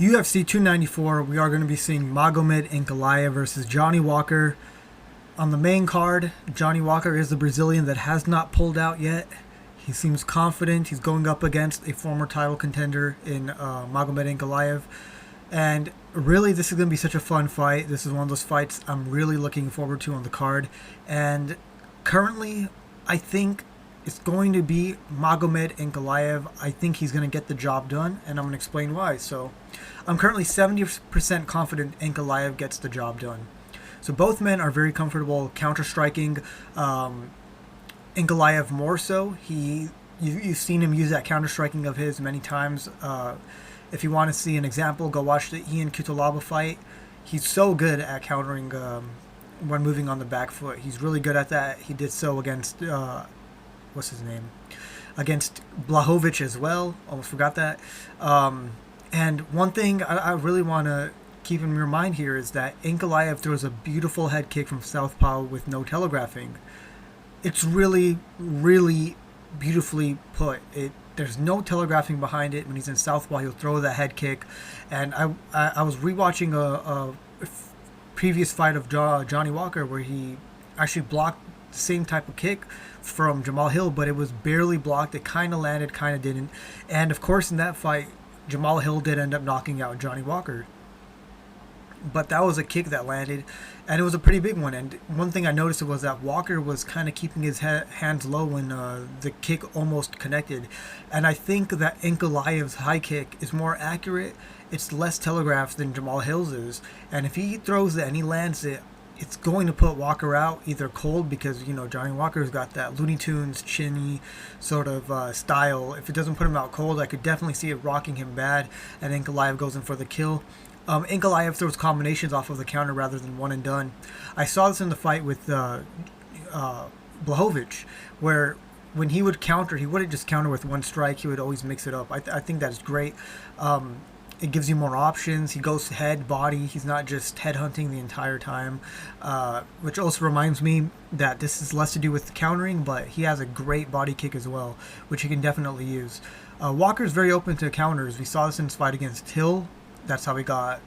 UFC 294, we are going to be seeing Magomed Ankalaev versus Johnny Walker. On the main card, Johnny Walker is the Brazilian that has not pulled out yet. He seems confident. He's going up against a former title contender in Magomed Ankalaev. And really, this is going to be such a fun fight. This is one of those fights I'm really looking forward to on the card. And currently, I think it's going to be Magomed Ankalaev. I think he's going to get the job done, and I'm going to explain why. So, I'm currently 70% confident Ankalaev gets the job done. So both men are very comfortable counter-striking. Ankalaev more so. You've seen him use that counter-striking of his many times. If you want to see an example, go watch the Ian Cutelaba fight. He's so good at countering when moving on the back foot. He's really good at that. He did so against what's his name? Against Blachowicz as well. Almost forgot that. And one thing I really want to keep in your mind here is that Ankalaev throws a beautiful head kick from southpaw with no telegraphing. It's really, really beautifully put. There's no telegraphing behind it. When he's in southpaw, he'll throw that head kick. And I was rewatching a previous fight of Johnny Walker where he actually blocked the same type of kick from Jamal Hill, but it was barely blocked. It kind of landed, kind of didn't. And of course, in that fight, Jamal Hill did end up knocking out Johnny Walker. But that was a kick that landed, and it was a pretty big one. And one thing I noticed was that Walker was kind of keeping his hands low when the kick almost connected. And I think that Ankalaev's high kick is more accurate. It's less telegraphed than Jamal Hill's is. And if he throws it and he lands it, it's going to put Walker out either cold because, Johnny Walker's got that Looney Tunes chinny sort of style. If it doesn't put him out cold, I could definitely see it rocking him bad, and Ankalaev goes in for the kill. Ankalaev throws combinations off of the counter rather than one and done. I saw this in the fight with Blachowicz, where when he would counter, he wouldn't just counter with one strike. He would always mix it up. I think that's great. It gives you more options. He goes head, body. He's not just head hunting the entire time, which also reminds me that this is less to do with countering, but he has a great body kick as well, which he can definitely use. Walker's very open to counters. We saw this in his fight against Hill. That's how he got,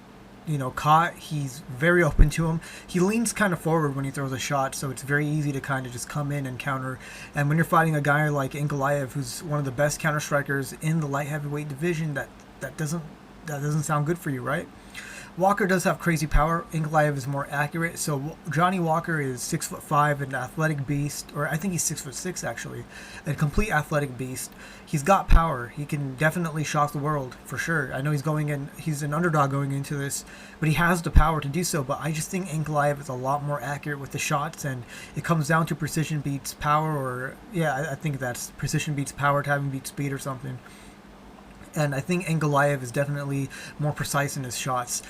caught. He's very open to him. He leans kind of forward when he throws a shot, so it's very easy to kind of just come in and counter. And when you're fighting a guy like Ankalaev, who's one of the best counter strikers in the light heavyweight division, that doesn't sound good for you, right? Walker does have crazy power. Ankalaev is more accurate. So Johnny Walker is 6'5", an athletic beast, or I think he's 6'6" actually, a complete athletic beast. He's got power. He can definitely shock the world for sure. I know he's an underdog going into this, but he has the power to do so. But I just think Ankalaev is a lot more accurate with the shots, and it comes down to precision beats power, or I think that's precision beats power, having beat speed or something. And I think Ankalaev is definitely more precise in his shots.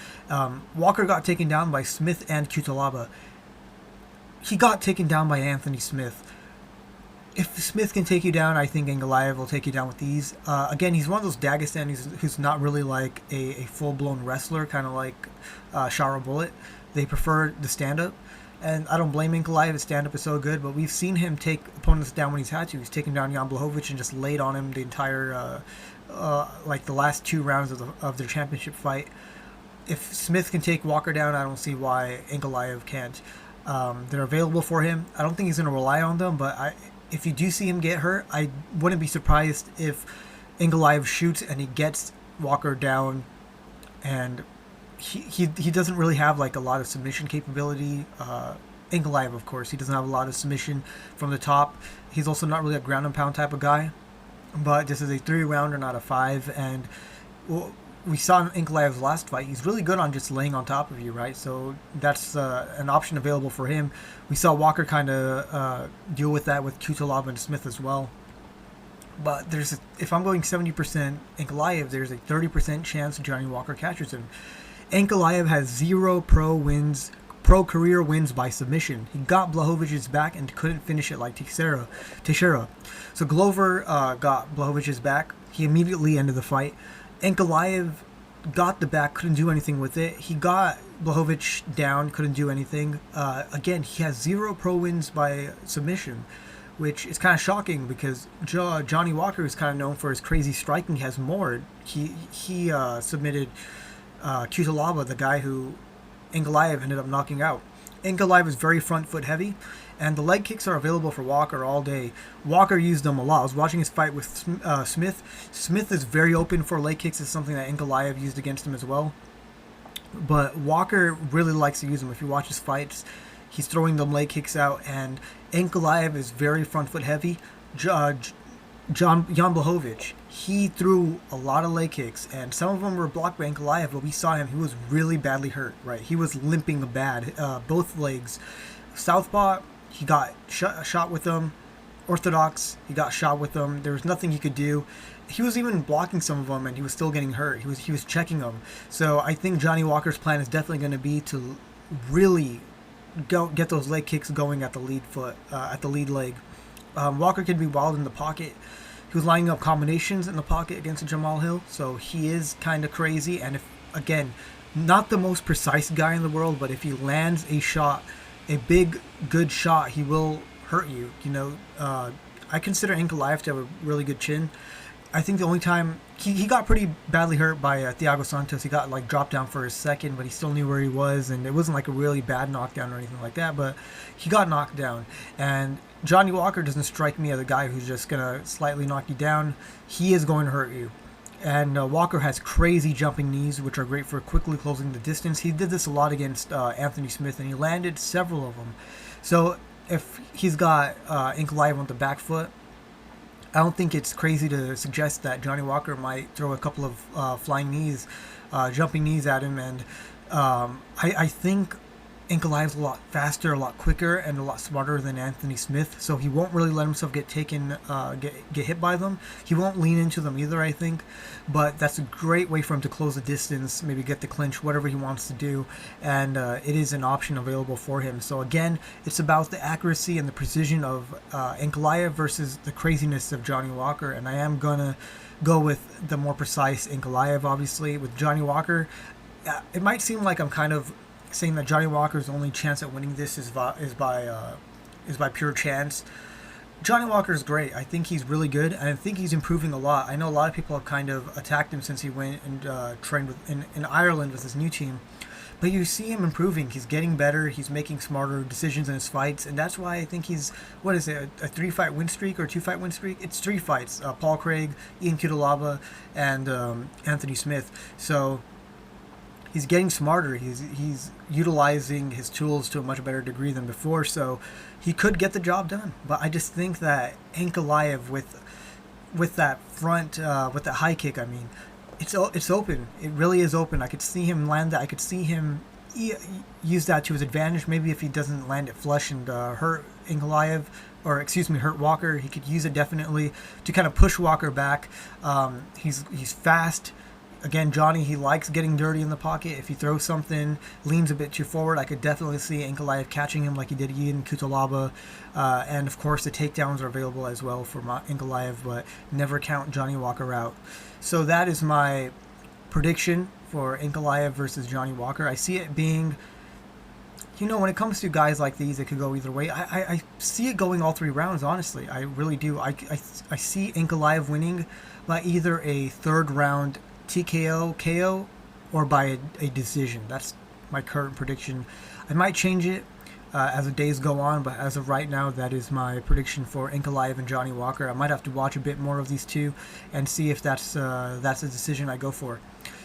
Walker got taken down by Smith and Cutelaba. He got taken down by Anthony Smith. If Smith can take you down, I think Ankalaev will take you down with ease. Again, he's one of those Dagestanis who's not really like a full-blown wrestler, kind of like Shara Bullet. They prefer the stand-up. And I don't blame Ankalaev. His stand-up is so good, but we've seen him take opponents down when he's had to. He's taken down Jan Blachowicz and just laid on him the entire, the last 2 rounds of their championship fight. If Smith can take Walker down, I don't see why Ankalaev can't. They're available for him. I don't think he's going to rely on them, but if you do see him get hurt, I wouldn't be surprised if Ankalaev shoots and he gets Walker down, and he doesn't really have like a lot of submission capability. Ankalaev, of course, he doesn't have a lot of submission from the top. He's also not really a ground and pound type of guy, but this is a 3-rounder, not a 5. And we saw in Ankalaev's last fight, he's really good on just laying on top of you, right? So that's an option available for him. We saw Walker kind of deal with that with Cutelaba and Smith as well. But if I'm going 70% Ankalaev, there's a 30% chance Johnny Walker catches him. Ankalaev has 0 pro career wins by submission. He got Blachowicz's back and couldn't finish it like Teixeira. So Glover got Blachowicz's back. He immediately ended the fight. Ankalaev got the back, couldn't do anything with it. He got Blachowicz down, couldn't do anything. Again, he has 0 pro wins by submission, which is kind of shocking because Johnny Walker is kind of known for his crazy striking. He has more. He submitted Kutalaba, the guy who Ankalaev ended up knocking out. Ankalaev is very front foot heavy, and the leg kicks are available for Walker all day. Walker used them a lot. I was watching his fight with Smith. Smith is very open for leg kicks. It's something that Ankalaev used against him as well. But Walker really likes to use them. If you watch his fights, he's throwing them leg kicks out, and Ankalaev is very front foot heavy. Jan Blachowicz, he threw a lot of leg kicks, and some of them were blocked by Ankalaev, but we saw him. He was really badly hurt, right? He was limping bad, both legs. Southpaw, he got shot with them. Orthodox, he got shot with them. There was nothing he could do. He was even blocking some of them, and he was still getting hurt. He was checking them. So I think Johnny Walker's plan is definitely going to be to really get those leg kicks going at the lead foot, at the lead leg. Walker could be wild in the pocket. He was lining up combinations in the pocket against Jamal Hill, so he is kind of crazy. And if, again, not the most precise guy in the world, but if he lands a shot, a big, good shot, he will hurt you. You know, I consider Ankalaev to have a really good chin. I think the only time he got pretty badly hurt by Thiago Santos. He got like dropped down for a second, but he still knew where he was, and it wasn't like a really bad knockdown or anything like that. But he got knocked down, and Johnny Walker doesn't strike me as a guy who's just gonna slightly knock you down. He is going to hurt you. And Walker has crazy jumping knees, which are great for quickly closing the distance. He did this a lot against Anthony Smith, and he landed several of them. So if he's got Ankalaev on the back foot, I don't think it's crazy to suggest that Johnny Walker might throw a couple of flying knees, jumping knees at him. And I think Ankalaev's a lot faster, a lot quicker, and a lot smarter than Anthony Smith, so he won't really let himself get taken, get hit by them. He won't lean into them either, I think, but that's a great way for him to close the distance, maybe get the clinch, whatever he wants to do, and it is an option available for him. So again, it's about the accuracy and the precision of Ankalaev versus the craziness of Johnny Walker, and I am gonna go with the more precise Ankalaev, obviously. With Johnny Walker, it might seem like I'm kind of saying that Johnny Walker's only chance at winning this is by pure chance. Johnny Walker is great. I think he's really good, and I think he's improving a lot. I know a lot of people have kind of attacked him since he went and trained in Ireland with his new team, but you see him improving. He's getting better. He's making smarter decisions in his fights, and that's why I think he's, what is it, a 3-fight win streak or 2-fight win streak? It's 3 fights. Paul Craig, Ian Kutalaba, and Anthony Smith. So he's getting smarter. He's utilizing his tools to a much better degree than before, so he could get the job done. But I just think that Ankalaev with that front, with that high kick, I mean, it's open. It really is open. I could see him land that. I could see him use that to his advantage. Maybe if he doesn't land it flush and hurt Ankalaev, or excuse me, hurt Walker, he could use it definitely to kind of push Walker back. He's fast. Again, Johnny, he likes getting dirty in the pocket. If he throws something, leans a bit too forward, I could definitely see Ankalaev catching him like he did Ian Kutalaba. And, of course, the takedowns are available as well for Ankalaev, but never count Johnny Walker out. So that is my prediction for Ankalaev versus Johnny Walker. I see it being, you know, when it comes to guys like these, it could go either way. I see it going all 3 rounds, honestly. I really do. I see Ankalaev winning by either a 3rd round TKO, KO, or by a decision. That's my current prediction. I might change it as the days go on, but as of right now, that is my prediction for Ankalaev and Johnny Walker. I might have to watch a bit more of these two and see if that's a decision I go for.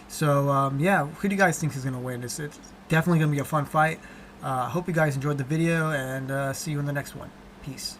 So yeah, who do you guys think is going to win? It's definitely going to be a fun fight. Hope you guys enjoyed the video, and see you in the next one. Peace.